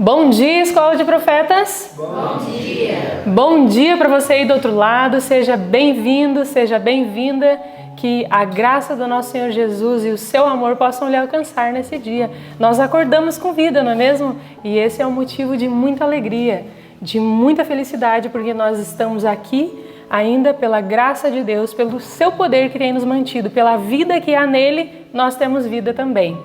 Bom dia, Escola de Profetas! Bom dia! Bom dia para você aí do outro lado, seja bem-vindo, seja bem-vinda, que a graça do nosso Senhor Jesus e o seu amor possam lhe alcançar nesse dia. Nós acordamos com vida, não é mesmo? E esse é um motivo de muita alegria, de muita felicidade, porque nós estamos aqui ainda pela graça de Deus, pelo seu poder que tem nos mantido, pela vida que há nele, nós temos vida também.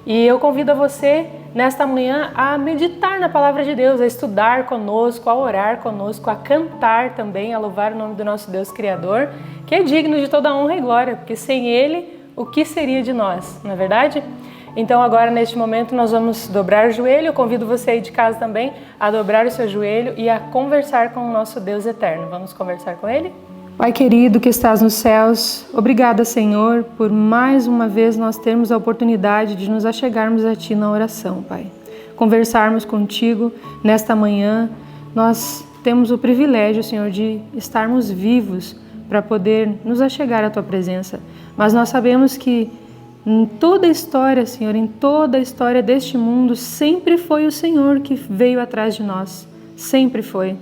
E eu convido a você, nesta manhã, a meditar na Palavra de Deus, a estudar conosco, a orar conosco, a cantar também, a louvar o nome do nosso Deus Criador, que é digno de toda honra e glória, porque sem Ele, o que seria de nós, não é verdade? Então agora, neste momento, nós vamos dobrar o joelho. Eu convido você aí de casa também a dobrar o seu joelho e a conversar com o nosso Deus eterno. Vamos conversar com Ele? Pai querido que estás nos céus, obrigada, Senhor, por mais uma vez nós termos a oportunidade de nos achegarmos a Ti na oração, Pai. Conversarmos contigo nesta manhã, nós temos o privilégio, Senhor, de estarmos vivos para poder nos achegar à Tua presença. Mas nós sabemos que em toda a história, Senhor, em toda a história deste mundo, sempre foi o Senhor que veio atrás de nós, sempre foi.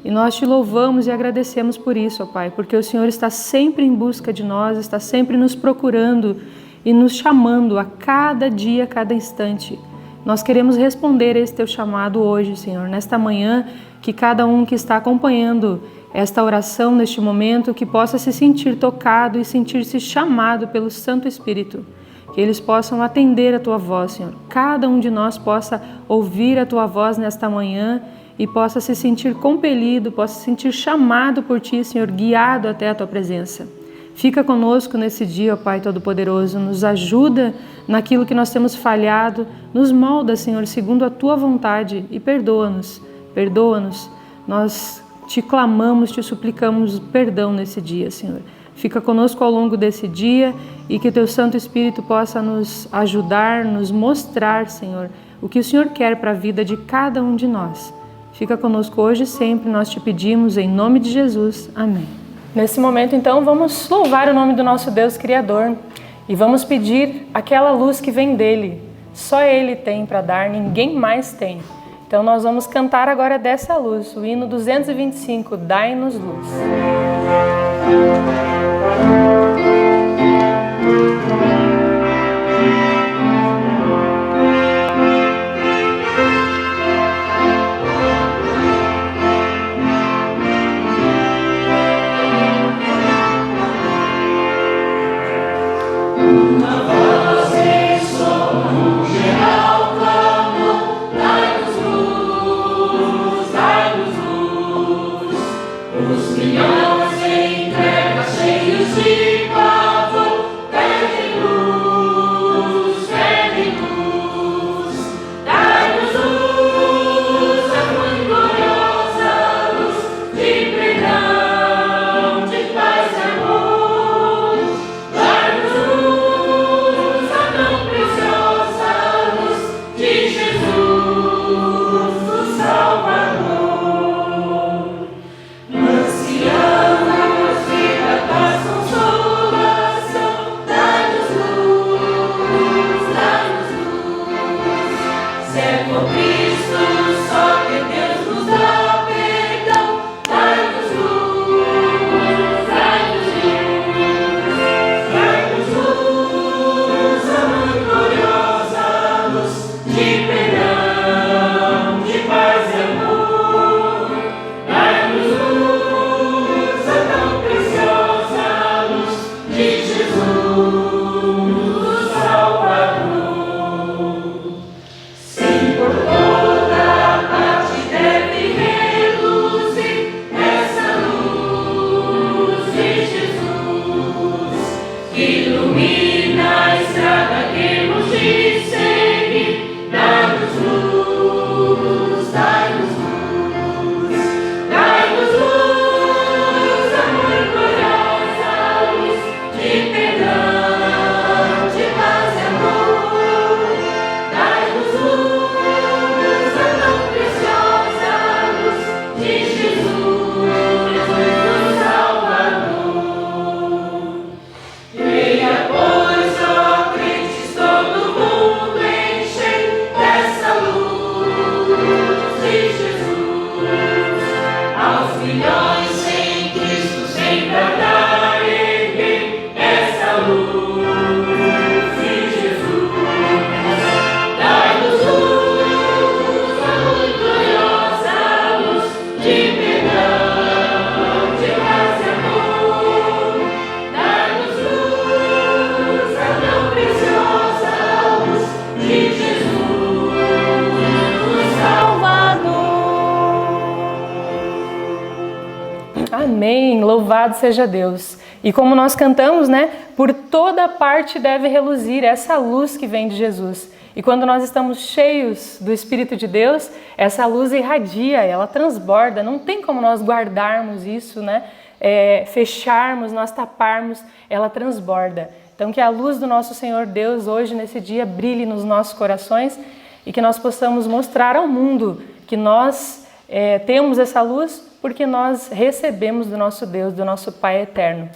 E nós te louvamos e agradecemos por isso, ó Pai, porque o Senhor está sempre em busca de nós, está sempre nos procurando e nos chamando a cada dia, a cada instante. Nós queremos responder a esse teu chamado hoje, Senhor, nesta manhã, que cada um que está acompanhando esta oração neste momento, que possa se sentir tocado e sentir-se chamado pelo Santo Espírito. Que eles possam atender a tua voz, Senhor. Cada um de nós possa ouvir a tua voz nesta manhã e possa se sentir compelido, possa se sentir chamado por Ti, Senhor, guiado até a Tua presença. Fica conosco nesse dia, ó Pai Todo-Poderoso, nos ajuda naquilo que nós temos falhado, nos molda, Senhor, segundo a Tua vontade e perdoa-nos, perdoa-nos. Nós Te clamamos, Te suplicamos perdão nesse dia, Senhor. Fica conosco ao longo desse dia e que Teu Santo Espírito possa nos ajudar, nos mostrar, Senhor, o que o Senhor quer para a vida de cada um de nós. Fica conosco hoje e sempre, nós te pedimos em nome de Jesus. Amém. Nesse momento, então, vamos louvar o nome do nosso Deus Criador e vamos pedir aquela luz que vem dele. Só Ele tem para dar, ninguém mais tem. Então nós vamos cantar agora dessa luz, o hino 225, Dai-nos luz. Ansiamos vida, paz, consolo. milhões sem Cristo, sem tardar ele, essa luz de Jesus. Dai-nos luz, a luz gloriosa, luz de perdão, de paz e amor. Dai-nos luz, a tão preciosa luz de Jesus, o Salvador. Amém, louvado seja Deus. E como nós cantamos, né? Por toda parte deve reluzir essa luz que vem de Jesus. E quando nós estamos cheios do Espírito de Deus, essa luz irradia, ela transborda. Não tem como nós guardarmos isso, né? Fecharmos, nós taparmos, ela transborda. Então que a luz do nosso Senhor Deus hoje, nesse dia, brilhe nos nossos corações e que nós possamos mostrar ao mundo que nós temos essa luz porque nós recebemos do nosso Deus, do nosso Pai eterno.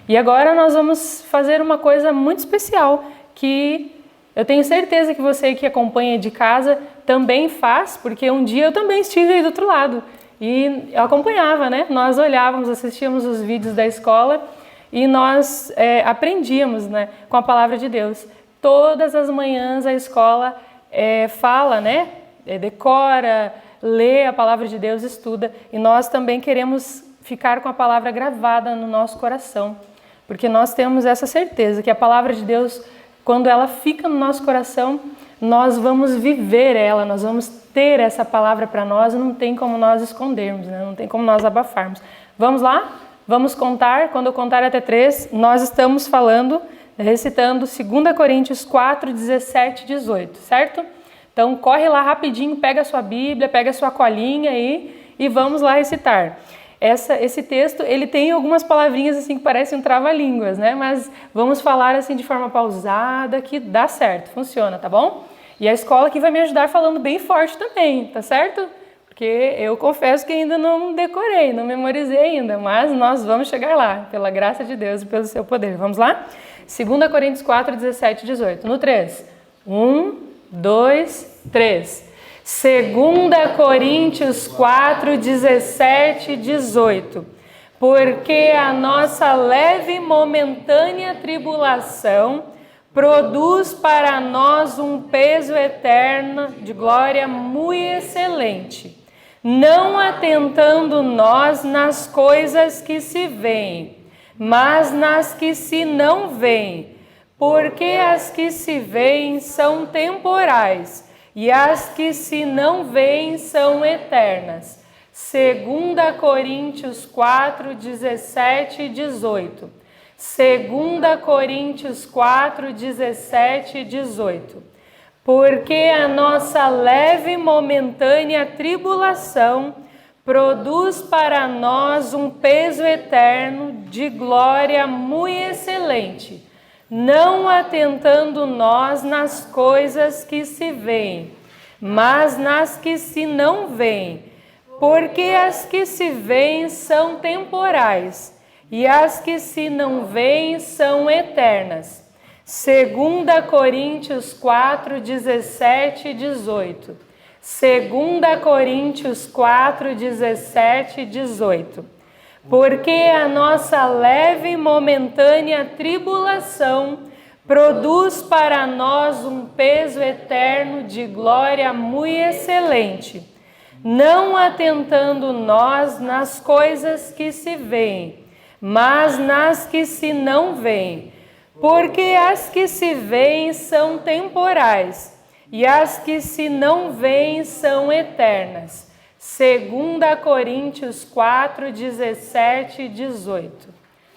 E agora nós vamos fazer uma coisa muito especial que eu tenho certeza que você que acompanha de casa também faz, porque um dia eu também estive aí do outro lado e eu acompanhava, né? Nós olhávamos, assistíamos os vídeos da escola e nós aprendíamos, né, com a palavra de Deus. Todas as manhãs a escola fala, né? Decora, lê a palavra de Deus, estuda, e nós também queremos ficar com a palavra gravada no nosso coração, porque nós temos essa certeza que a palavra de Deus, quando ela fica no nosso coração, nós vamos viver ela, nós vamos ter essa palavra para nós, não tem como nós escondermos, né? Não tem como nós abafarmos. Vamos lá? Vamos contar, quando eu contar até 3, nós estamos falando, recitando 2 Coríntios 4, 17 e 18, certo? Então corre lá rapidinho, pega a sua Bíblia, pega a sua colinha aí e vamos lá recitar. Esse texto, ele tem algumas palavrinhas assim que parecem um trava-línguas, né? Mas vamos falar assim de forma pausada que dá certo, funciona, tá bom? E a escola aqui vai me ajudar falando bem forte também, tá certo? Porque eu confesso que ainda não decorei, não memorizei ainda, mas nós vamos chegar lá, pela graça de Deus e pelo seu poder. Vamos lá? 2 Coríntios 4, 17 e 18. No 3. 1, 2, 3. 2 Coríntios 4, 17 e 18. Porque a nossa leve e momentânea tribulação produz para nós um peso eterno de glória muito excelente, não atentando nós nas coisas que se veem, mas nas que se não veem, porque as que se veem são temporais e as que se não veem são eternas. 2 Coríntios 4, 17 e 18. 2 Coríntios 4, 17 e 18. Porque a nossa leve e momentânea tribulação produz para nós um peso eterno de glória muito excelente, não atentando nós nas coisas que se veem, mas nas que se não veem, porque as que se veem são temporais e as que se não veem são eternas. 2 Coríntios 4, 17 e 18. 2 Coríntios 4, 17 e 18. Porque a nossa leve e momentânea tribulação produz para nós um peso eterno de glória muito excelente, não atentando nós nas coisas que se veem, mas nas que se não veem, porque as que se veem são temporais e as que se não veem são eternas. 2 Coríntios 4, 17 e 18.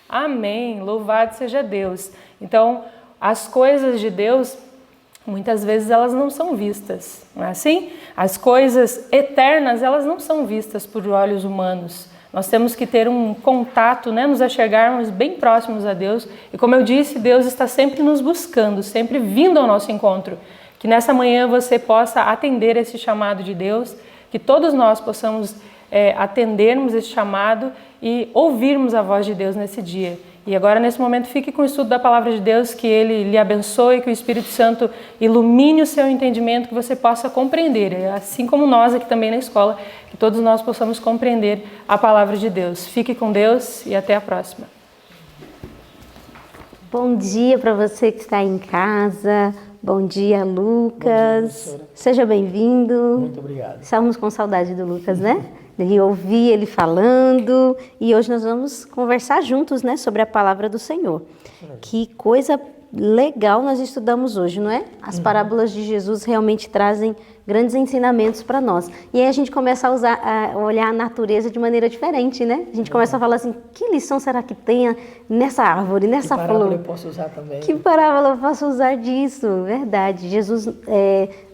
Amém, louvado seja Deus. Então, as coisas de Deus, muitas vezes elas não são vistas, não é assim? As coisas eternas, elas não são vistas por olhos humanos. Nós temos que ter um contato, né, nos achegarmos bem próximos a Deus. E como eu disse, Deus está sempre nos buscando, sempre vindo ao nosso encontro. Que nessa manhã você possa atender esse chamado de Deus, que todos nós possamos atendermos esse chamado e ouvirmos a voz de Deus nesse dia. E agora, nesse momento, fique com o estudo da Palavra de Deus, que Ele lhe abençoe, que o Espírito Santo ilumine o seu entendimento, que você possa compreender, assim como nós aqui também na escola, que todos nós possamos compreender a Palavra de Deus. Fique com Deus e até a próxima. Bom dia para você que está em casa. Bom dia, Lucas. Bom dia, seja bem-vindo. Muito obrigado. Estávamos com saudade do Lucas, né? De ouvir ele falando. E hoje nós vamos conversar juntos, né, sobre a palavra do Senhor. Que coisa legal nós estudamos hoje, não é? As parábolas de Jesus realmente trazem grandes ensinamentos para nós. E aí a gente começa a olhar a natureza de maneira diferente, né? A gente começa a falar assim, que lição será que tem nessa árvore, nessa flor? Que parábola eu posso usar também? Que parábola eu posso usar disso? Verdade. Jesus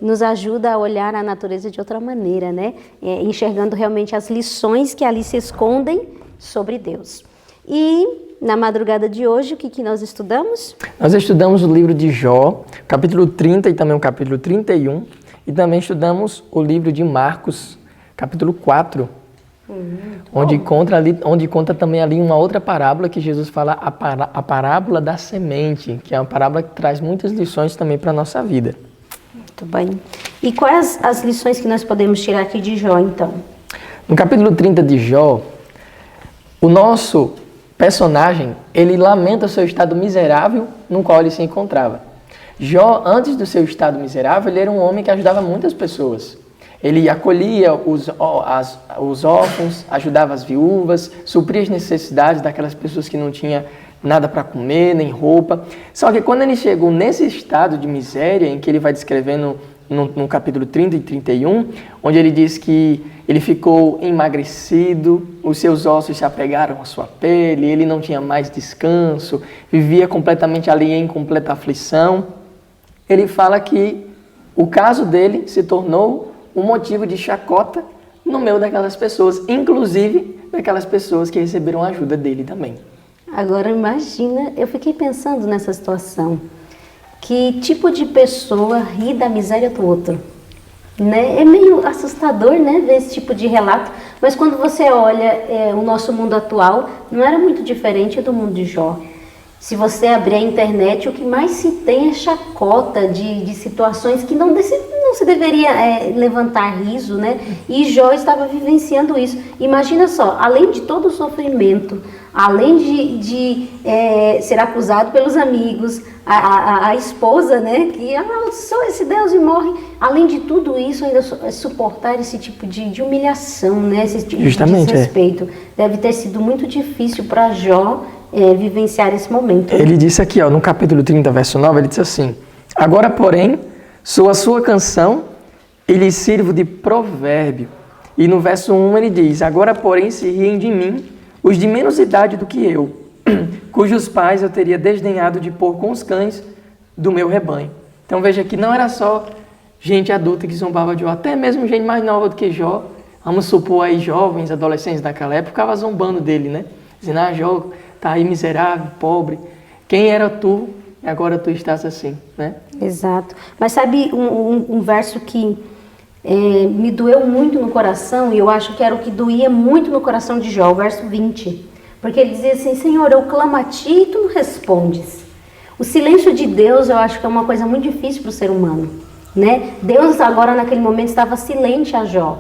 nos ajuda a olhar a natureza de outra maneira, né? Enxergando realmente as lições que ali se escondem sobre Deus. E na madrugada de hoje, o que nós estudamos? Nós estudamos o livro de Jó, capítulo 30 e também o capítulo 31. E também estudamos o livro de Marcos, capítulo 4, onde conta também ali uma outra parábola que Jesus fala, a parábola da semente, que é uma parábola que traz muitas lições também para a nossa vida. Muito bem. E quais as lições que nós podemos tirar aqui de Jó, então? No capítulo 30 de Jó, o nosso personagem, ele lamenta o seu estado miserável no qual ele se encontrava. Jó, antes do seu estado miserável, ele era um homem que ajudava muitas pessoas. Ele acolhia os órfãos, ajudava as viúvas, supria as necessidades daquelas pessoas que não tinham nada para comer, nem roupa. Só que quando ele chegou nesse estado de miséria, em que ele vai descrevendo no capítulo 30 e 31, onde ele diz que ele ficou emagrecido, os seus ossos se apegaram à sua pele, ele não tinha mais descanso, vivia completamente ali em completa aflição. Ele fala que o caso dele se tornou um motivo de chacota no meio daquelas pessoas, inclusive daquelas pessoas que receberam a ajuda dele também. Agora imagina, eu fiquei pensando nessa situação, que tipo de pessoa ri da miséria do outro? Né? É meio assustador, né, ver esse tipo de relato, mas quando você olha o nosso mundo atual, não era muito diferente do mundo de Jó. Se você abrir a internet, o que mais se tem é chacota de situações que não se deveria levantar riso, né? E Jó estava vivenciando isso. Imagina só, além de todo o sofrimento, além de ser acusado pelos amigos, a esposa, né? Que só esse Deus e morre. Além de tudo isso, ainda suportar esse tipo de humilhação, né? Esse tipo de desrespeito. Deve ter sido muito difícil para Jó vivenciar esse momento. Ele disse aqui, no capítulo 30, verso 9, ele disse assim: agora, porém, sou a sua canção e lhe sirvo de provérbio. E no verso 1 ele diz: agora, porém, se riem de mim os de menos idade do que eu, cujos pais eu teria desdenhado de pôr com os cães do meu rebanho. Então veja que não era só gente adulta que zombava de Jó, até mesmo gente mais nova do que Jó, vamos supor aí jovens, adolescentes daquela época, ficava zombando dele, né? Dizendo, Jó, tá aí miserável, pobre, quem era tu e agora tu estás assim, né? Exato. Mas sabe um verso que me doeu muito no coração, e eu acho que era o que doía muito no coração de Jó, o verso 20. Porque ele dizia assim, Senhor, eu clamo a ti e tu não respondes. O silêncio de Deus, eu acho que é uma coisa muito difícil para o ser humano, né? Deus agora naquele momento estava silente a Jó.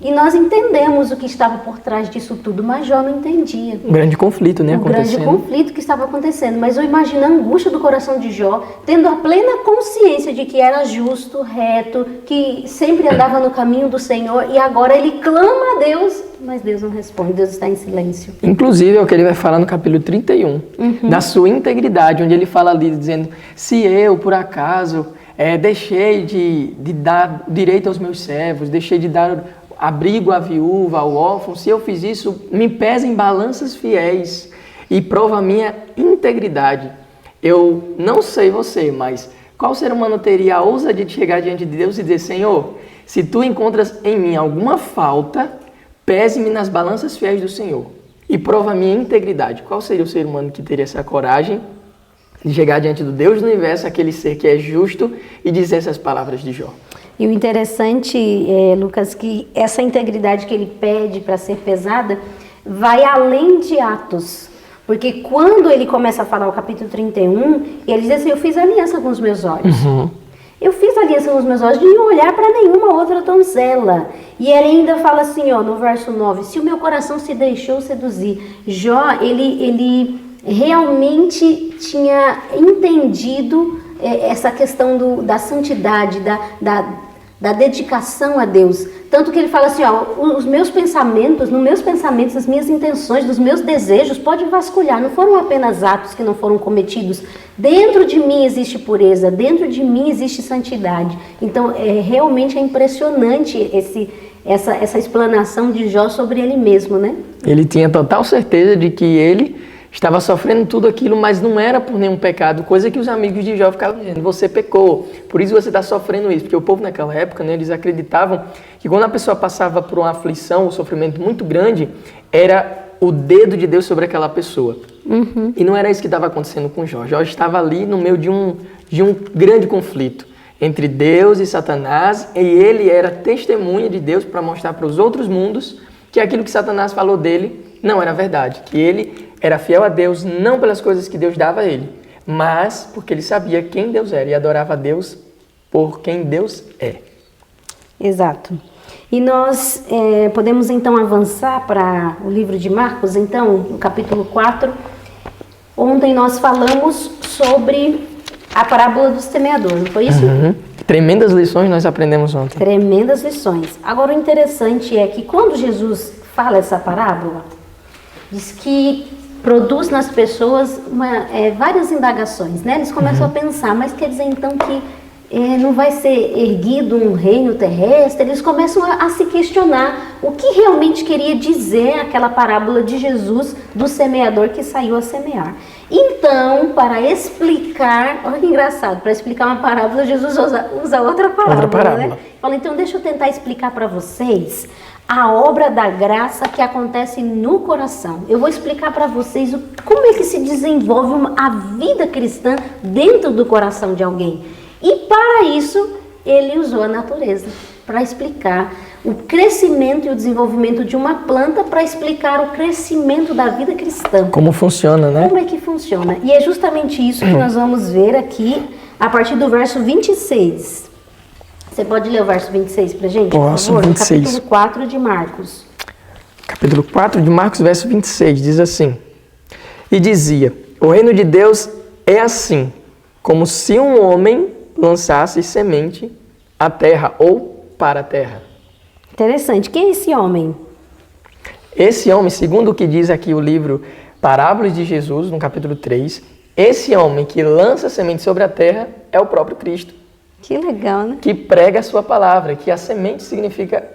E nós entendemos o que estava por trás disso tudo, mas Jó não entendia. Um grande conflito, né? Acontecendo. Um grande conflito que estava acontecendo. Mas eu imagino a angústia do coração de Jó, tendo a plena consciência de que era justo, reto, que sempre andava no caminho do Senhor, e agora ele clama a Deus, mas Deus não responde, Deus está em silêncio. Inclusive, é o que ele vai falar no capítulo 31, da sua integridade, onde ele fala ali, dizendo, se eu, por acaso, deixei de dar direito aos meus servos, deixei de dar abrigo à viúva, ao órfão, se eu fiz isso, me pesa em balanças fiéis e prova a minha integridade. Eu não sei você, mas qual ser humano teria a ousadia de chegar diante de Deus e dizer, Senhor, se tu encontras em mim alguma falta, pese-me nas balanças fiéis do Senhor e prova a minha integridade. Qual seria o ser humano que teria essa coragem de chegar diante do Deus do universo, aquele ser que é justo, e dizer essas palavras de Jó? E o interessante, Lucas, que essa integridade que ele pede para ser pesada vai além de atos. Porque quando ele começa a falar o capítulo 31, ele diz assim, eu fiz aliança com os meus olhos. Eu fiz aliança com os meus olhos de não olhar para nenhuma outra donzela. E ele ainda fala assim, ó, no verso 9, se o meu coração se deixou seduzir. Jó, ele realmente tinha entendido essa questão da santidade, da dedicação a Deus. Tanto que ele fala assim, ó, os meus pensamentos, nos meus pensamentos, as minhas intenções, dos meus desejos, pode vasculhar. Não foram apenas atos que não foram cometidos. Dentro de mim existe pureza, dentro de mim existe santidade. Então, realmente é impressionante essa explanação de Jó sobre ele mesmo, né? Ele tinha total certeza de que ele estava sofrendo tudo aquilo, mas não era por nenhum pecado, coisa que os amigos de Jó ficavam dizendo, você pecou, por isso você está sofrendo isso. Porque o povo naquela época, né, eles acreditavam que quando a pessoa passava por uma aflição, um sofrimento muito grande, era o dedo de Deus sobre aquela pessoa. E não era isso que estava acontecendo com Jó. Jó estava ali no meio de um grande conflito entre Deus e Satanás, e ele era testemunha de Deus para mostrar para os outros mundos que aquilo que Satanás falou dele não era verdade, que ele era fiel a Deus não pelas coisas que Deus dava a ele, mas porque ele sabia quem Deus era e adorava a Deus por quem Deus é. Exato. E nós podemos então avançar para o livro de Marcos, então, no capítulo 4. Ontem nós falamos sobre a parábola do semeador, não foi isso? Tremendas lições nós aprendemos ontem. Tremendas lições. Agora, o interessante é que quando Jesus fala essa parábola, diz que produz nas pessoas várias indagações, né? Eles começam a pensar, mas quer dizer então que não vai ser erguido um reino terrestre? Eles começam a se questionar o que realmente queria dizer aquela parábola de Jesus do semeador que saiu a semear. Então, para explicar, olha que engraçado, para explicar uma parábola, Jesus usa outra parábola. Né? Fala, então deixa eu tentar explicar para vocês a obra da graça que acontece no coração. Eu vou explicar para vocês como é que se desenvolve a vida cristã dentro do coração de alguém. E para isso, ele usou a natureza para explicar o crescimento e o desenvolvimento de uma planta, para explicar o crescimento da vida cristã. Como funciona, né? Como é que funciona. E é justamente isso que nós vamos ver aqui, a partir do verso 26. Você pode ler o verso 26 para a gente, por favor? 26. Capítulo 4 de Marcos. Capítulo 4 de Marcos, verso 26, diz assim: E dizia, o reino de Deus é assim, como se um homem lançasse semente à terra ou para a terra. Interessante. Quem é esse homem? Esse homem, segundo o que diz aqui o livro Parábolas de Jesus, no capítulo 3, esse homem que lança semente sobre a terra é o próprio Cristo. Que legal, né? Que prega a sua palavra, que a semente significa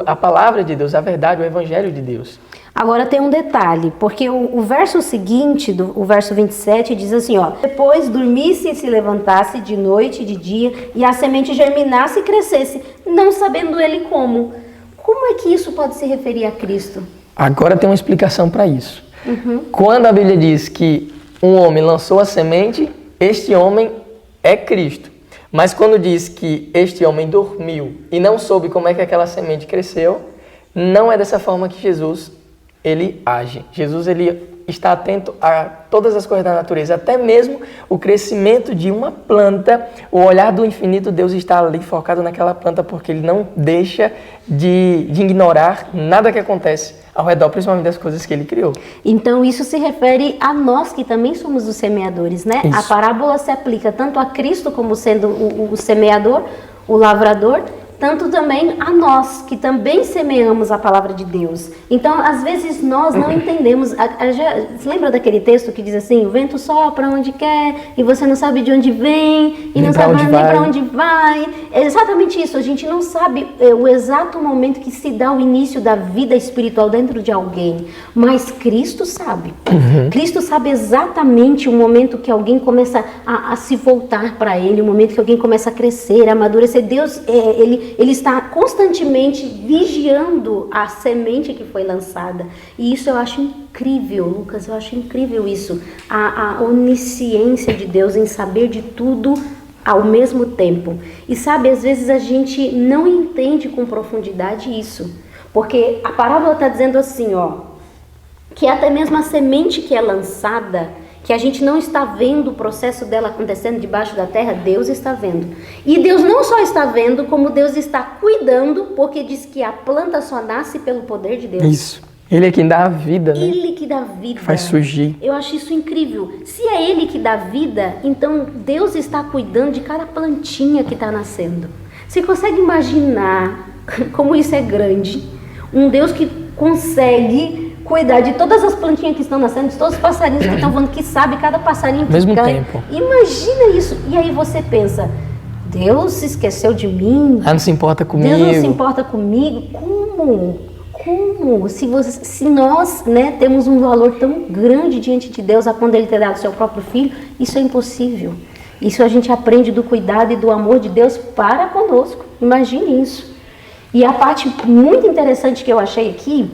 a palavra de Deus, a verdade, o evangelho de Deus. Agora tem um detalhe, porque o verso seguinte, o verso 27, diz assim, ó: depois dormisse e se levantasse de noite e de dia, e a semente germinasse e crescesse, não sabendo ele como. Como é que isso pode se referir a Cristo? Agora tem uma explicação para isso. Quando a Bíblia diz que um homem lançou a semente, este homem é Cristo. Mas quando diz que este homem dormiu e não soube como é que aquela semente cresceu, não é dessa forma que Jesus ele age. Jesus ele está atento a todas as coisas da natureza, até mesmo o crescimento de uma planta. O olhar do infinito, Deus está ali focado naquela planta, porque ele não deixa de ignorar nada que acontece ao redor, principalmente das coisas que ele criou. Então isso se refere a nós que também somos os semeadores, né? Isso. A parábola se aplica tanto a Cristo como sendo o semeador, o lavrador, tanto também a nós, que também semeamos a palavra de Deus. Então, às vezes, nós não entendemos. Você lembra daquele texto que diz assim, o vento sopra onde quer, e você não sabe de onde vem, e não sabe nem para onde vai. É exatamente isso, a gente não sabe o exato momento que se dá o início da vida espiritual dentro de alguém, mas Cristo sabe. Cristo sabe exatamente o momento que alguém começa a se voltar para Ele, o momento que alguém começa a crescer, a amadurecer. Deus, Ele está constantemente vigiando a semente que foi lançada. E isso eu acho incrível, Lucas, eu acho incrível isso. A onisciência de Deus em saber de tudo ao mesmo tempo. E sabe, às vezes a gente não entende com profundidade isso. Porque a parábola está dizendo assim, ó, que até mesmo a semente que é lançada, que a gente não está vendo o processo dela acontecendo debaixo da terra, Deus está vendo. E Deus não só está vendo, como Deus está cuidando, porque diz que a planta só nasce pelo poder de Deus. Isso. Ele é quem dá a vida, né? Ele que dá vida. Faz surgir. Eu acho isso incrível. Se é Ele que dá vida, então Deus está cuidando de cada plantinha que está nascendo. Você consegue imaginar como isso é grande? Um Deus que consegue cuidar de todas as plantinhas que estão nascendo, de todos os passarinhos que estão voando, que sabe cada passarinho que Mesmo cai. tempo. Imagina isso. E aí você pensa, Deus se esqueceu de mim? Ah, não se importa comigo. Deus não se importa comigo? Como? Se nós, né, temos um valor tão grande diante de Deus, a ponto de Ele ter dado o seu próprio filho, isso é impossível. Isso a gente aprende do cuidado e do amor de Deus para conosco. Imagine isso. E a parte muito interessante que eu achei aqui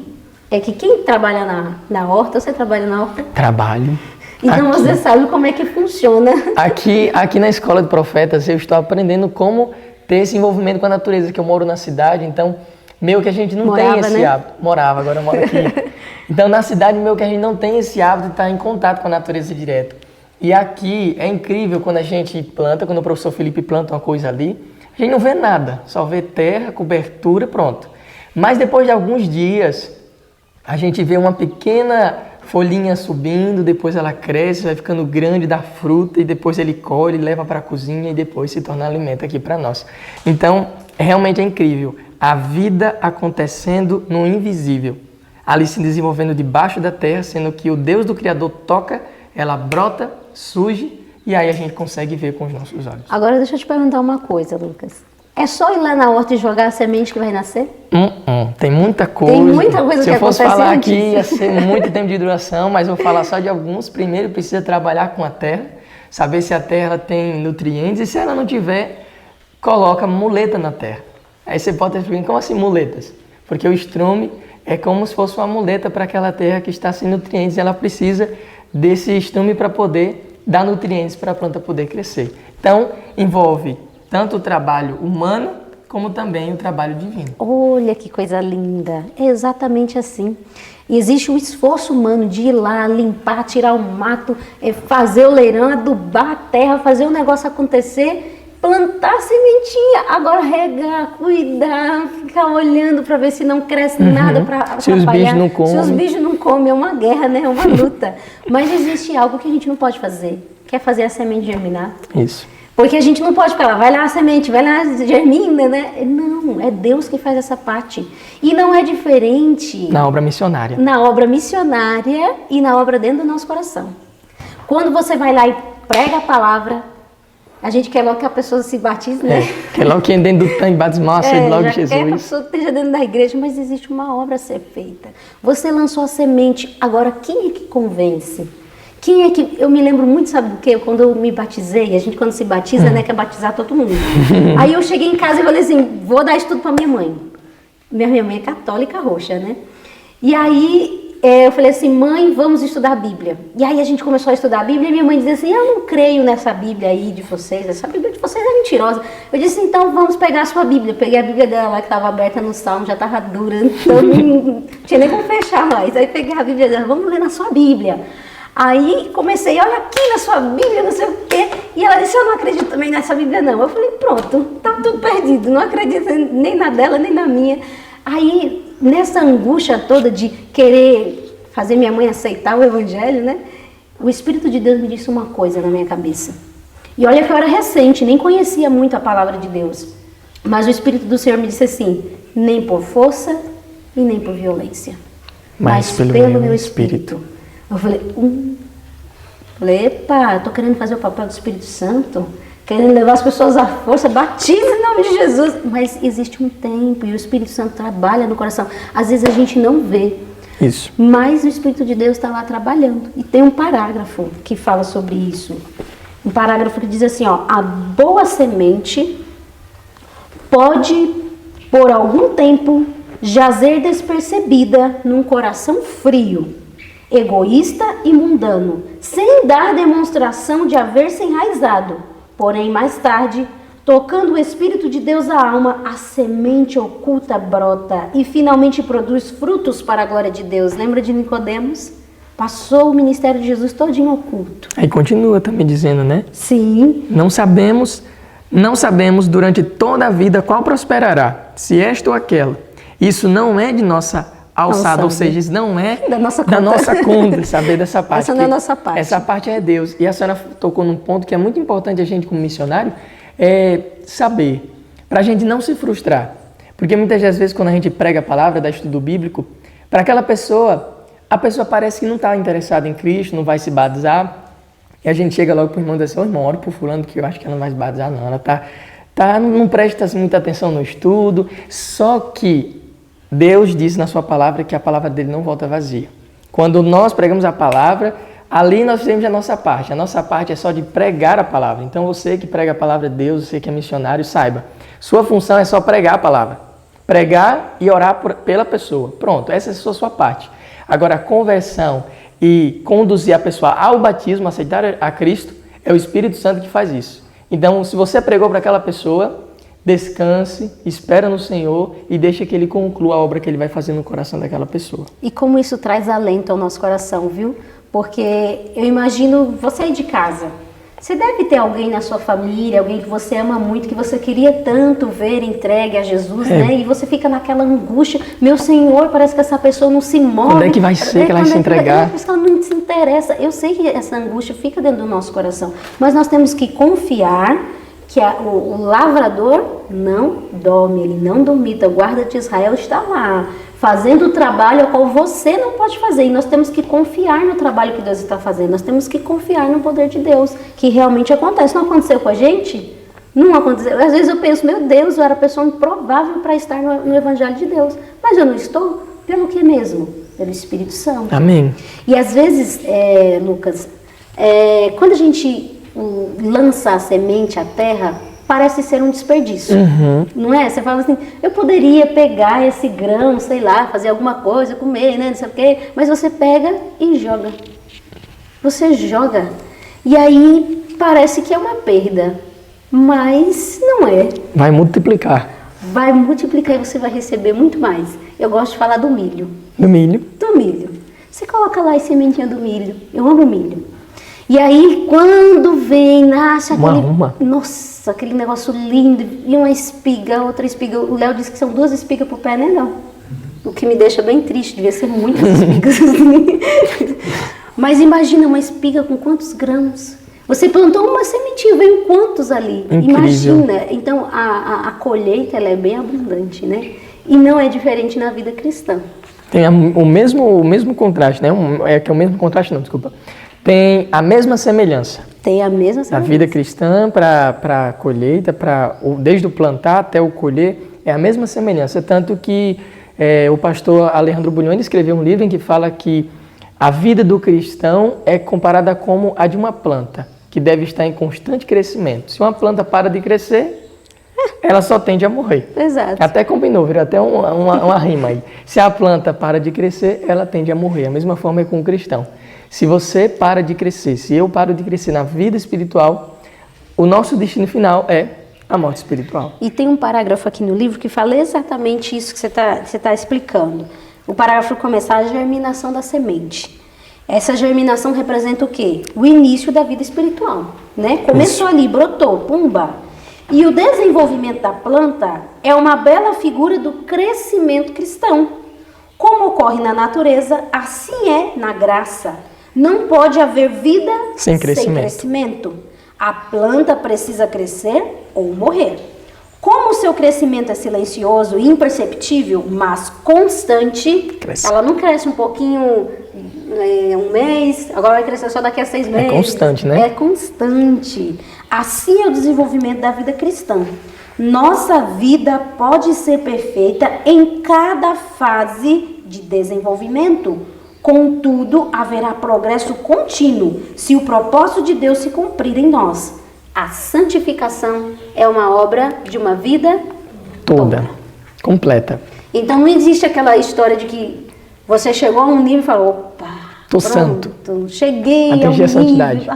é que quem trabalha na horta, você trabalha na horta? Trabalho. Então Aqui. você sabe como é que funciona. Aqui na Escola de Profetas eu estou aprendendo como ter esse envolvimento com a natureza, que eu moro na cidade, então meio que a gente não tem esse hábito. Morava, agora eu moro aqui. Então na cidade meio que a gente não tem esse hábito de estar em contato com a natureza direto. E aqui é incrível quando a gente planta, quando o professor Felipe planta uma coisa ali, a gente não vê nada, só vê terra, cobertura, pronto. Mas depois de alguns dias, a gente vê uma pequena folhinha subindo, depois ela cresce, vai ficando grande, dá fruta, e depois ele colhe, leva para a cozinha e depois se torna alimento aqui para nós. Então, realmente é incrível. A vida acontecendo no invisível, ali se desenvolvendo debaixo da terra, sendo que o Deus do Criador toca, ela brota, surge, e aí a gente consegue ver com os nossos olhos. Agora deixa eu te perguntar uma coisa, Lucas. É só ir lá na horta e jogar a semente que vai nascer? Tem muita coisa. Tem muita coisa que acontece. Se eu fosse falar antes. aqui, ia ser muito tempo de duração, mas vou falar só de alguns. Primeiro, precisa trabalhar com a terra, saber se a terra tem nutrientes, e se ela não tiver, coloca muleta na terra. Aí você pode estar explicando, como assim muletas? Porque o estrume é como se fosse uma muleta para aquela terra que está sem nutrientes, e ela precisa desse estrume para poder dar nutrientes para a planta poder crescer. Então, envolve tanto o trabalho humano, como também o trabalho divino. Olha que coisa linda, é exatamente assim. Existe o esforço humano de ir lá, limpar, tirar o mato, fazer o leirão, adubar a terra, fazer o negócio acontecer, plantar a sementinha, agora regar, cuidar, ficar olhando para ver se não cresce nada para atrapalhar. Se os bichos não comem. Se os bichos não comem, é uma guerra, né? É uma luta. Mas existe algo que a gente não pode fazer, que é fazer a semente germinar. Isso. Porque a gente não pode falar, vai lá a semente, vai lá, germina, né? Não, é Deus que faz essa parte. E não é diferente Na obra missionária. na obra missionária e na obra dentro do nosso coração. Quando você vai lá e prega a palavra, a gente quer logo que a pessoa se batize, né? Que é logo que dentro do tanque batismal, aceita logo já quer que a Jesus. pessoa esteja dentro da igreja, mas existe uma obra a ser feita. Você lançou a semente, agora quem é que convence? Quem é que... Eu me lembro muito, sabe do quê? Quando eu me batizei, a gente quando se batiza, né, quer batizar todo mundo. Aí eu cheguei em casa e falei assim, vou dar isso tudo pra minha mãe. Minha mãe é católica roxa, né? E aí eu falei assim, mãe, vamos estudar a Bíblia. E aí a gente começou a estudar a Bíblia e minha mãe dizia assim, eu não creio nessa Bíblia aí de vocês, essa Bíblia de vocês é mentirosa. Eu disse, então vamos pegar a sua Bíblia. Eu peguei a Bíblia dela lá que estava aberta no Salmo, já estava dura, então não tinha nem como fechar mais. Aí peguei a Bíblia dela, vamos ler na sua Bíblia. Aí comecei, olha aqui na sua Bíblia, não sei o quê. E ela disse, eu não acredito também nessa Bíblia não. Eu falei, pronto, tá tudo perdido, não acredito nem na dela, nem na minha. Aí, nessa angústia toda de querer fazer minha mãe aceitar o Evangelho, né? O Espírito de Deus me disse uma coisa na minha cabeça. E olha que eu era recente, nem conhecia muito a palavra de Deus. Mas o Espírito do Senhor me disse assim, nem por força e nem por violência, mas pelo meu Espírito. Eu falei, epa, tô querendo fazer o papel do Espírito Santo, querendo levar as pessoas à força, batiza em nome de Jesus. Mas existe um tempo e o Espírito Santo trabalha no coração. Às vezes a gente não vê, Isso. mas o Espírito de Deus está lá trabalhando. E tem um parágrafo que fala sobre isso. Um parágrafo que diz assim, ó, a boa semente pode, por algum tempo, jazer despercebida num coração frio, egoísta e mundano, sem dar demonstração de haver se enraizado. Porém, mais tarde, Tocando o Espírito de Deus à alma, a semente oculta brota e finalmente produz frutos para a glória de Deus. Lembra de Nicodemos? Passou o ministério de Jesus todinho oculto. Aí continua também dizendo, né? Sim. Não sabemos durante toda a vida qual prosperará, se esta ou aquela. Isso não é de nossa alçada, ou seja, isso não é da nossa conta, saber dessa parte. Essa não é a nossa parte. Essa parte é Deus. E a senhora tocou num ponto que é muito importante a gente como missionário, é saber, para a gente não se frustrar. Porque muitas das vezes quando a gente prega a palavra, dá estudo bíblico, para aquela pessoa, a pessoa parece que não está interessada em Cristo, não vai se batizar, e a gente chega logo para o irmão e diz assim, irmão, ora por fulano que eu acho que ela não vai se batizar não, ela não presta muita atenção no estudo, só que Deus diz na sua palavra que a palavra dele não volta vazia. Quando nós pregamos a palavra, ali nós fizemos a nossa parte. A nossa parte é só de pregar a palavra. Então você que prega a palavra de Deus, você que é missionário, saiba. Sua função é só pregar a palavra. Pregar e orar pela pessoa. Pronto, essa é a sua parte. Agora a conversão e conduzir a pessoa ao batismo, aceitar a Cristo, é o Espírito Santo que faz isso. Então se você pregou para aquela pessoa, descanse, espera no Senhor e deixa que Ele conclua a obra que Ele vai fazer no coração daquela pessoa. E como isso traz alento ao nosso coração, viu? Porque eu imagino você aí de casa. Você deve ter alguém na sua família, alguém que você ama muito, que você queria tanto ver entregue a Jesus, né? E você fica naquela angústia. Meu Senhor, parece que essa pessoa não se move. Quando é que vai ser que ela vai se entregar? Parece que ela não se interessa. Eu sei que essa angústia fica dentro do nosso coração. Mas nós temos que confiar que o lavrador não dorme, ele não dormita. O guarda de Israel está lá, fazendo o trabalho ao qual você não pode fazer. E nós temos que confiar no trabalho que Deus está fazendo. Nós temos que confiar no poder de Deus, que realmente acontece. Não aconteceu com a gente? Não aconteceu. Às vezes eu penso, meu Deus, eu era a pessoa improvável para estar no Evangelho de Deus. Mas eu não estou. Pelo que mesmo? Pelo Espírito Santo. Amém. E às vezes, Lucas, quando a gente lança a semente à terra, parece ser um desperdício, não é? Você fala assim, eu poderia pegar esse grão, sei lá, fazer alguma coisa, comer, né, não sei o quê, mas você pega e joga. Você joga. E aí parece que é uma perda, mas não é. Vai multiplicar. Vai multiplicar e você vai receber muito mais. Eu gosto de falar do milho. Do milho? Do milho. Você coloca lá a sementinha do milho. Eu amo milho. E aí, quando vem, nasce nossa, aquele negócio lindo, e uma espiga, outra espiga. O Léo disse que são 2 espigas por pé, né, não? O que me deixa bem triste, devia ser muitas espigas. Mas imagina uma espiga com quantos grãos? Você plantou uma sementinha, veio quantos ali? Incrível. Imagina. Então, a colheita, ela é bem abundante, né? E não é diferente na vida cristã. Tem o mesmo contraste, né? É o mesmo contraste, não, desculpa. Tem a mesma semelhança. Tem a mesma semelhança. A vida cristã para a colheita, desde o plantar até o colher, é a mesma semelhança. Tanto que o pastor Alejandro Buglione escreveu um livro em que fala que a vida do cristão é comparada como a de uma planta, que deve estar em constante crescimento. Se uma planta para de crescer, ela só tende a morrer. Exato. Até combinou, virou até uma rima aí. Se a planta para de crescer, ela tende a morrer. A mesma forma é com o cristão. Se você para de crescer, se eu paro de crescer na vida espiritual, o nosso destino final é a morte espiritual. E tem um parágrafo aqui no livro que fala exatamente isso que você tá explicando. O parágrafo começa a germinação da semente. Essa germinação representa o quê? O início da vida espiritual, né? Começou ali, brotou, pumba. E o desenvolvimento da planta é uma bela figura do crescimento cristão. Como ocorre na natureza, assim é na graça. Não pode haver vida sem crescimento. A planta precisa crescer ou morrer. Como o seu crescimento é silencioso e imperceptível, mas constante, ela não cresce um pouquinho um mês, agora vai crescer só daqui a 6 meses. É constante, né? É constante. Assim é o desenvolvimento da vida cristã. Nossa vida pode ser perfeita em cada fase de desenvolvimento. Contudo, haverá progresso contínuo se o propósito de Deus se cumprir em nós. A santificação é uma obra de uma vida toda. Completa. Então não existe aquela história de que você chegou a um nível e falou, opa, Tô santo. Cheguei Atingi ao a nível, santidade.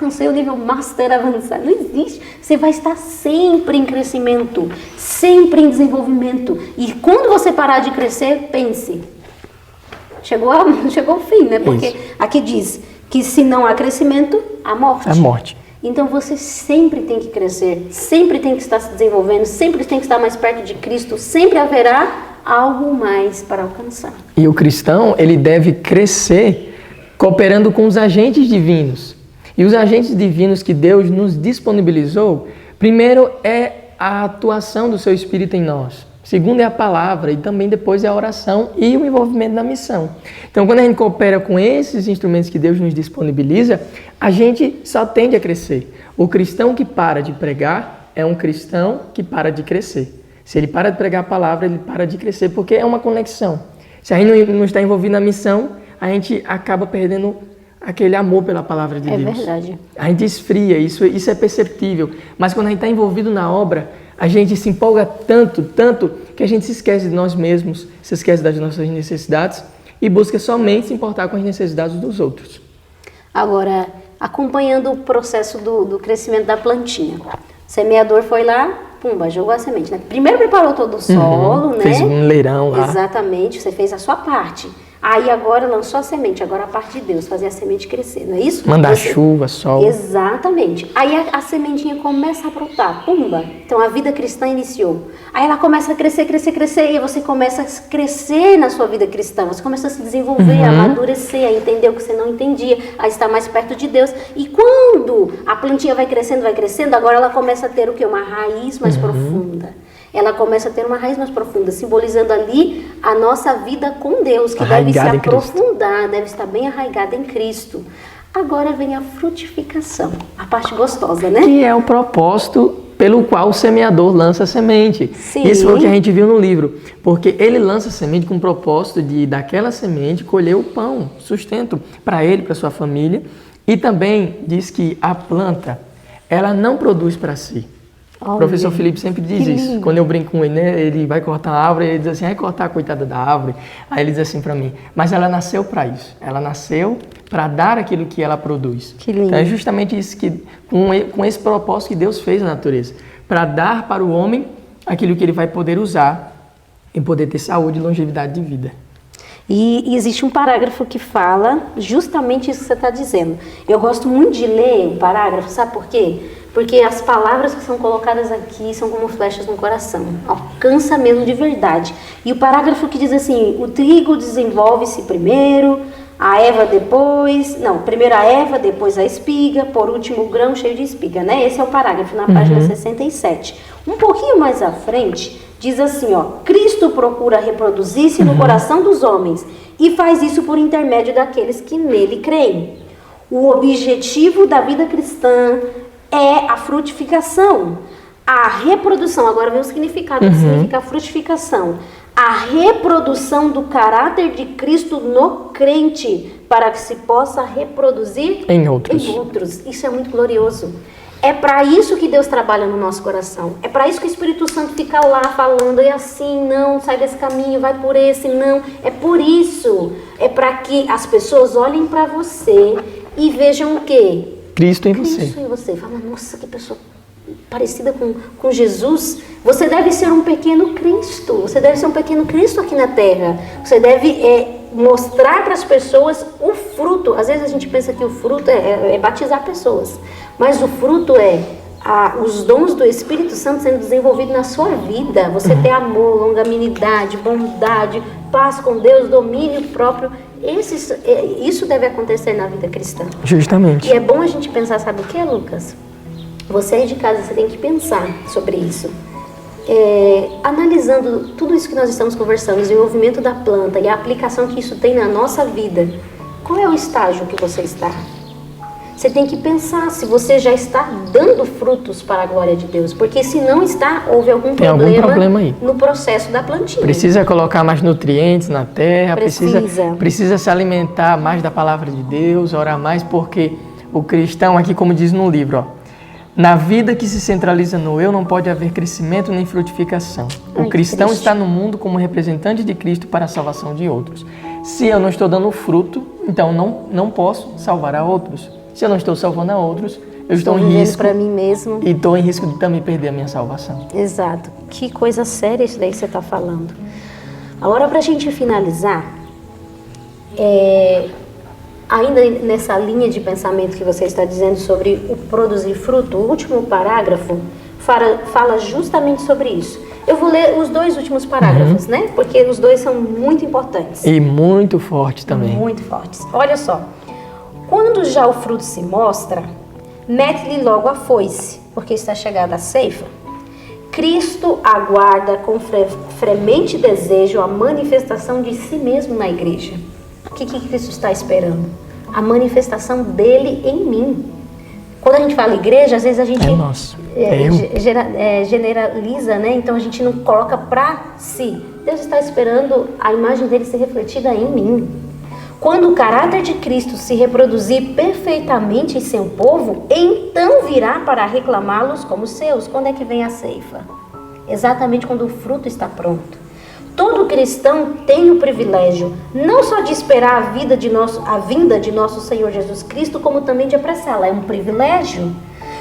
alcancei o nível master avançado. Não existe. Você vai estar sempre em crescimento, sempre em desenvolvimento. E quando você parar de crescer, pense. Chegou ao fim, né? Porque Isso. aqui diz que se não há crescimento, há morte. A morte. Então você sempre tem que crescer, sempre tem que estar se desenvolvendo, sempre tem que estar mais perto de Cristo, sempre haverá algo mais para alcançar. E o cristão, ele deve crescer cooperando com os agentes divinos. E os agentes divinos que Deus nos disponibilizou, primeiro é a atuação do seu Espírito em nós. Segundo é a palavra e também depois é a oração e o envolvimento na missão. Então, quando a gente coopera com esses instrumentos que Deus nos disponibiliza, a gente só tende a crescer. O cristão que para de pregar é um cristão que para de crescer. Se ele para de pregar a palavra, ele para de crescer, porque é uma conexão. Se a gente não está envolvido na missão, a gente acaba perdendo aquele amor pela palavra de Deus. É verdade. A gente esfria, isso é perceptível. Mas quando a gente está envolvido na obra, a gente se empolga tanto, que a gente se esquece de nós mesmos, se esquece das nossas necessidades e busca somente se importar com as necessidades dos outros. Agora, acompanhando o processo do crescimento da plantinha. O semeador foi lá, pumba, jogou a semente, né? Primeiro preparou todo o solo, né? Fez um leirão lá. Exatamente, você fez a sua parte. Aí agora lançou a semente, agora a parte de Deus, fazer a semente crescer, não é isso? Mandar chuva, sol. Exatamente. Aí a sementinha começa a brotar, pumba. Então a vida cristã iniciou. Aí ela começa a crescer, e você começa a crescer na sua vida cristã. Você começa a se desenvolver, a amadurecer, a entender o que você não entendia, a estar mais perto de Deus. E quando a plantinha vai crescendo, agora ela começa a ter o quê? Uma raiz mais profunda. Ela começa a ter uma raiz mais profunda, simbolizando ali a nossa vida com Deus, que deve se aprofundar, deve estar bem arraigada em Cristo. Agora vem a frutificação, a parte gostosa, né? Que é o propósito pelo qual o semeador lança a semente. Sim. Isso foi o que a gente viu no livro. Porque ele lança a semente com o propósito de, daquela semente, colher o pão, sustento para ele, para sua família. E também diz que a planta, ela não produz para si. O professor Felipe sempre diz isso. Quando eu brinco com ele, né, ele vai cortar a árvore, ele diz assim, vai cortar a coitada da árvore. Aí ele diz assim para mim, mas ela nasceu para isso. Ela nasceu para dar aquilo que ela produz. Que lindo. Então é justamente isso, que, com esse propósito que Deus fez na natureza. Para dar para o homem aquilo que ele vai poder usar em poder ter saúde e longevidade de vida. E existe um parágrafo que fala justamente isso que você está dizendo. Eu gosto muito de ler o parágrafo, sabe por quê? Porque as palavras que são colocadas aqui são como flechas no coração. Alcança mesmo de verdade. E o parágrafo que diz assim, o trigo desenvolve-se primeiro, a erva depois... Não, primeiro a erva, depois a espiga, por último o grão cheio de espiga, né? Esse é o parágrafo na página 67. Um pouquinho mais à frente, diz assim, ó, Cristo procura reproduzir-se no coração dos homens e faz isso por intermédio daqueles que nele creem. O objetivo da vida cristã é a frutificação, a reprodução. Agora vem o significado que significa frutificação. A reprodução do caráter de Cristo no crente, para que se possa reproduzir Em outros. Isso é muito glorioso. É para isso que Deus trabalha no nosso coração. É para isso que o Espírito Santo fica lá falando, é assim, não, sai desse caminho, vai por esse, não. É por isso. É para que as pessoas olhem para você e vejam o quê? Cristo em você. Cristo em você. Fala, nossa, que pessoa parecida com Jesus. Você deve ser um pequeno Cristo. Você deve ser um pequeno Cristo aqui na Terra. Você deve mostrar para as pessoas o fruto. Às vezes a gente pensa que o fruto é batizar pessoas. Mas o fruto é os dons do Espírito Santo sendo desenvolvidos na sua vida. Você ter amor, longanimidade, bondade, paz com Deus, domínio próprio. Isso deve acontecer na vida cristã. Justamente. E é bom a gente pensar, sabe o que, Lucas? Você aí de casa, você tem que pensar sobre isso. Analisando tudo isso que nós estamos conversando, o desenvolvimento da planta e a aplicação que isso tem na nossa vida, qual é o estágio que você está? Você tem que pensar se você já está dando frutos para a glória de Deus, porque se não está, houve algum problema aí no processo da plantinha. Precisa colocar mais nutrientes na terra, precisa se alimentar mais da palavra de Deus, orar mais, porque o cristão, aqui como diz no livro, ó, na vida que se centraliza no eu não pode haver crescimento nem frutificação. O cristão está no mundo como representante de Cristo para a salvação de outros. Se eu não estou dando fruto, então não posso salvar a outros. Se eu não estou salvando a outros, eu estou em vivendo risco para mim mesmo. e estou em risco de também perder a minha salvação. Exato. Que coisa séria isso daí que você está falando. Agora, para a gente finalizar, ainda nessa linha de pensamento que você está dizendo sobre o produzir fruto, o último parágrafo fala justamente sobre isso. Eu vou ler os 2 últimos parágrafos, né? Porque os 2 são muito importantes. E muito forte também. Muito fortes. Olha só. Quando já o fruto se mostra, mete-lhe logo a foice, porque está chegada a ceifa. Cristo aguarda com fremente desejo a manifestação de si mesmo na igreja. O que Cristo está esperando? A manifestação dele em mim. Quando a gente fala igreja, às vezes a gente generaliza, né? Então a gente não coloca para si. Deus está esperando a imagem dele ser refletida em mim. Quando o caráter de Cristo se reproduzir perfeitamente em seu povo, então virá para reclamá-los como seus. Quando é que vem a ceifa? Exatamente quando o fruto está pronto. Todo cristão tem o privilégio não só de esperar a vinda de nosso Senhor Jesus Cristo, como também de apressá-la. É um privilégio.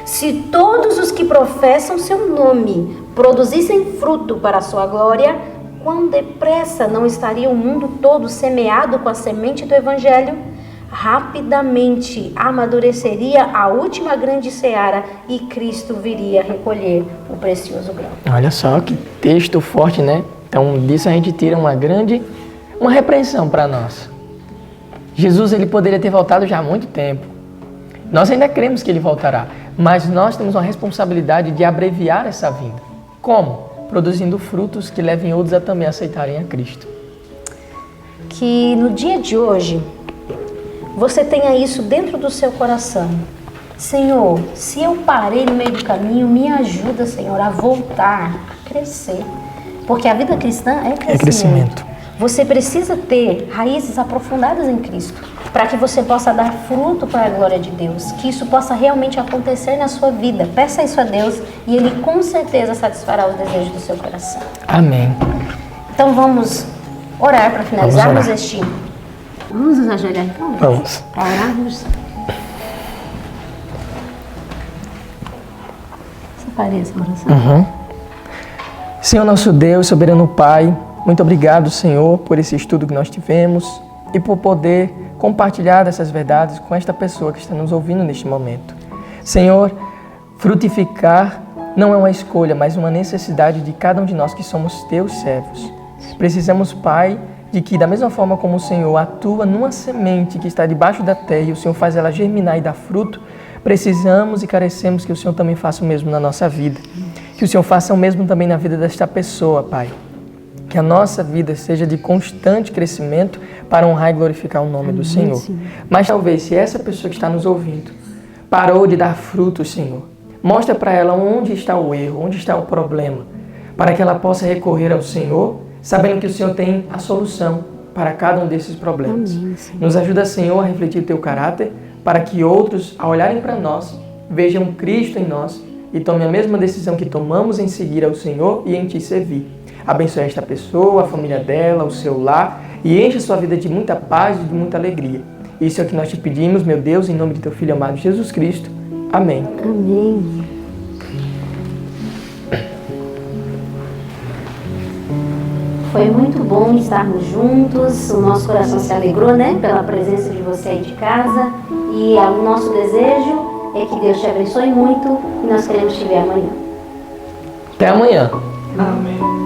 Se todos os que professam seu nome produzissem fruto para a sua glória, quão depressa não estaria o mundo todo semeado com a semente do Evangelho? Rapidamente amadureceria a última grande seara e Cristo viria recolher o precioso grão. Olha só que texto forte, né? Então disso a gente tira uma repreensão para nós. Jesus, ele poderia ter voltado já há muito tempo. Nós ainda cremos que ele voltará, mas nós temos uma responsabilidade de abreviar essa vinda. Como? Produzindo frutos que levem outros a também aceitarem a Cristo. Que no dia de hoje, você tenha isso dentro do seu coração. Senhor, se eu parei no meio do caminho, me ajuda, Senhor, a voltar, a crescer. Porque a vida cristã é crescimento. É crescimento. Você precisa ter raízes aprofundadas em Cristo, para que você possa dar fruto para a glória de Deus, que isso possa realmente acontecer na sua vida. Peça isso a Deus e Ele com certeza satisfará os desejos do seu coração. Amém. Então vamos orar para finalizarmos Vamos orar. Vamos nos ajoelhar então? Vamos. Para orarmos. Você faria essa oração? Senhor nosso Deus, soberano Pai, muito obrigado, Senhor, por esse estudo que nós tivemos e por poder compartilhar dessas verdades com esta pessoa que está nos ouvindo neste momento. Senhor, frutificar não é uma escolha, mas uma necessidade de cada um de nós que somos teus servos. Precisamos, Pai, de que da mesma forma como o Senhor atua numa semente que está debaixo da terra e o Senhor faz ela germinar e dar fruto, precisamos e carecemos que o Senhor também faça o mesmo na nossa vida. Que o Senhor faça o mesmo também na vida desta pessoa, Pai. Que a nossa vida seja de constante crescimento para honrar e glorificar o nome do Senhor. Sim. Mas talvez, se essa pessoa que está nos ouvindo parou de dar frutos, Senhor, mostra para ela onde está o erro, onde está o problema, para que ela possa recorrer ao Senhor, sabendo que o Senhor tem a solução para cada um desses problemas. Amém, Nos ajuda, Senhor, a refletir o teu caráter, para que outros, ao olharem para nós, vejam Cristo em nós e tomem a mesma decisão que tomamos em seguir ao Senhor e em te servir. Abençoe esta pessoa, a família dela, o seu lar e enche a sua vida de muita paz e de muita alegria. Isso é o que nós te pedimos, meu Deus, em nome de teu Filho amado Jesus Cristo. Amém. Amém. Foi muito bom estarmos juntos, o nosso coração se alegrou, né, pela presença de você aí de casa e o nosso desejo é que Deus te abençoe muito e nós queremos te ver amanhã. Até amanhã. Amém.